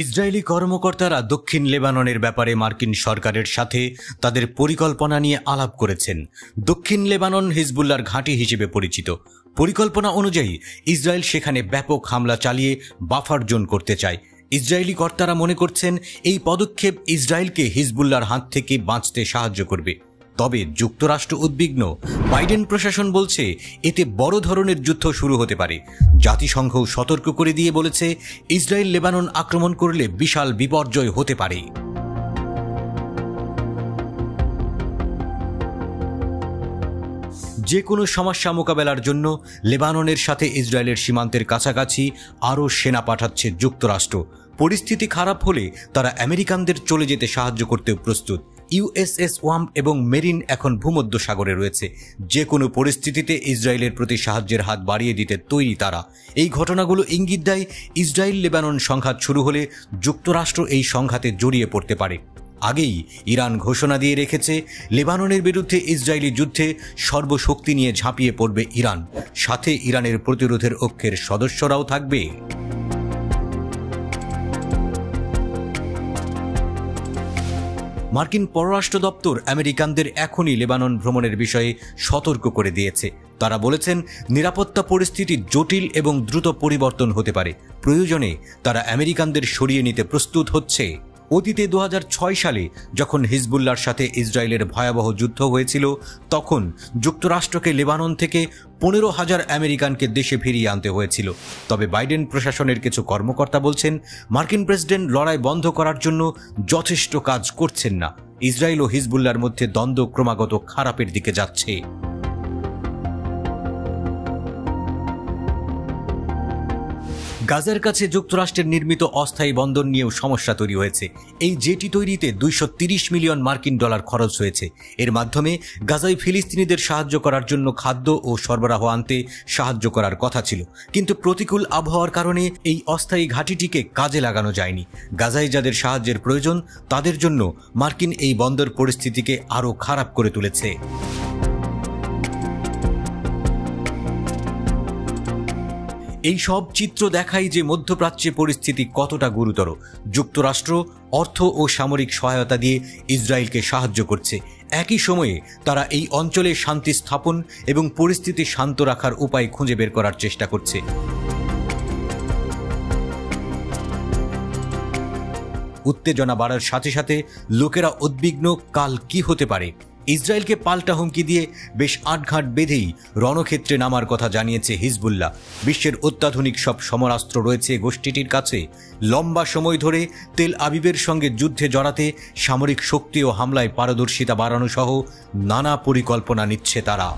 Israeli কর্মকর্তারা দক্ষিণ লেবাননের ব্যাপারে মার্কিন সরকারের সাথে তাদের পরিকল্পনা নিয়ে আলাপ করেছেন। দক্ষিণ লেবানন হিজবুল্লাহর ঘাঁটি হিসেবে পরিচিত। পরিকল্পনা অনুযায়ী ইসরায়েল সেখানে ব্যাপক হামলা চালিয়ে বাফার জোন করতে চায়। ইসরায়েলি কর্তারা মনে করছেন এই পদক্ষেপ ইসরায়েলকে হিজবুল্লাহর হাত থেকে বাঁচতে সাহায্য করবে। তবে যুক্তরাষ্ট্র উদ্বিগ্ন। বাইডেন প্রশাসন বলছে এতে বড় ধরনের যুদ্ধ শুরু হতে পারে। জাতিসংঘও সতর্ক করে দিয়ে বলেছে ইসরায়েল লেবানন আক্রমণ করলে বিশাল বিপর্যয় হতে পারে। যে কোনো সমস্যা মোকাবেলার জন্য লেবাননের সাথে ইসরায়েলের সীমান্তের কাছাকাছি আরও সেনা পাঠাচ্ছে যুক্তরাষ্ট্র। পরিস্থিতি খারাপ হলে তারা আমেরিকানদের চলে যেতে সাহায্য করতেও প্রস্তুত। ইউএসএস ওয়াম্প এবং মেরিন এখন ভূমধ্য সাগরে রয়েছে। যে কোনো পরিস্থিতিতে ইসরায়েলের প্রতি সাহায্যের হাত বাড়িয়ে দিতে তৈরি তারা। এই ঘটনাগুলো ইঙ্গিত দেয় ইসরায়েল লেবানন সংঘাত শুরু হলে যুক্তরাষ্ট্র এই সংঘাতে জড়িয়ে পড়তে পারে। আগেই ইরান ঘোষণা দিয়ে রেখেছে লেবাননের বিরুদ্ধে ইসরায়েলি যুদ্ধে সর্বশক্তি নিয়ে ঝাঁপিয়ে পড়বে ইরান। সাথে ইরানের প্রতিরোধের অক্ষের সদস্যরাও থাকবে। মার্কিন পররাষ্ট্র দপ্তর আমেরিকানদের এখনই লেবানন ভ্রমণের বিষয়ে সতর্ক করে দিয়েছে। তারা বলেছেন নিরাপত্তা পরিস্থিতি জটিল এবং দ্রুত পরিবর্তন হতে পারে। প্রয়োজনে তারা আমেরিকানদের সরিয়ে নিতে প্রস্তুত হচ্ছে। অতীতে 2006 সালে যখন হিজবুল্লাহর সাথে ইসরায়েলের ভয়াবহ যুদ্ধ হয়েছিল, তখন যুক্তরাষ্ট্রকে লেবানন থেকে 15,000 আমেরিকানকে দেশে ফিরিয়ে আনতে হয়েছিল। তবে বাইডেন প্রশাসনের কিছু কর্মকর্তা বলছেন মার্কিন প্রেসিডেন্ট লড়াই বন্ধ করার জন্য যথেষ্ট কাজ করছেন না। ইসরায়েল ও হিজবুল্লাহর মধ্যে দ্বন্দ্ব ক্রমাগত খারাপের দিকে যাচ্ছে। গাজার কাছে যুক্তরাষ্ট্রের নির্মিত অস্থায়ী বন্দর নিয়েও সমস্যা তৈরি হয়েছে। এই জেটি তৈরিতে $230 মিলিয়ন খরচ হয়েছে। এর মাধ্যমে গাজায় ফিলিস্তিনিদের সাহায্য করার জন্য খাদ্য ও সরবরাহ আনতে সাহায্য করার কথা ছিল, কিন্তু প্রতিকূল আবহাওয়ার কারণে এই অস্থায়ী ঘাঁটিটিকে কাজে লাগানো যায়নি। গাজায় যাদের সাহায্যের প্রয়োজন তাদের জন্য মার্কিন এই বন্দর পরিস্থিতিকে আরও খারাপ করে তুলেছে। এই সব চিত্র দেখায় যে মধ্যপ্রাচ্যে পরিস্থিতি কতটা গুরুতর। যুক্তরাষ্ট্র অর্থ ও সামরিক সহায়তা দিয়ে ইসরায়েলকে সাহায্য করছে। একই সময়ে তারা এই অঞ্চলে শান্তি স্থাপন এবং পরিস্থিতি শান্ত রাখার উপায় খুঁজে বের করার চেষ্টা করছে। উত্তেজনা বাড়ার সাথে সাথে লোকেরা উদ্বিগ্ন, কাল কি হতে পারে। ইসরায়েলকে পাল্টা হুমকি দিয়ে বেশ আটঘাট বেঁধেই রণক্ষেত্রে নামার কথা জানিয়েছে হিজবুল্লাহ। বিশ্বের অত্যাধুনিক সব সমরাস্ত্র রয়েছে গোষ্ঠীটির কাছে। লম্বা সময় ধরে তেল আবিবের সঙ্গে যুদ্ধে জড়াতে সামরিক শক্তি ও হামলায় পারদর্শিতা বাড়ানো সহ নানা পরিকল্পনা নিচ্ছে তারা।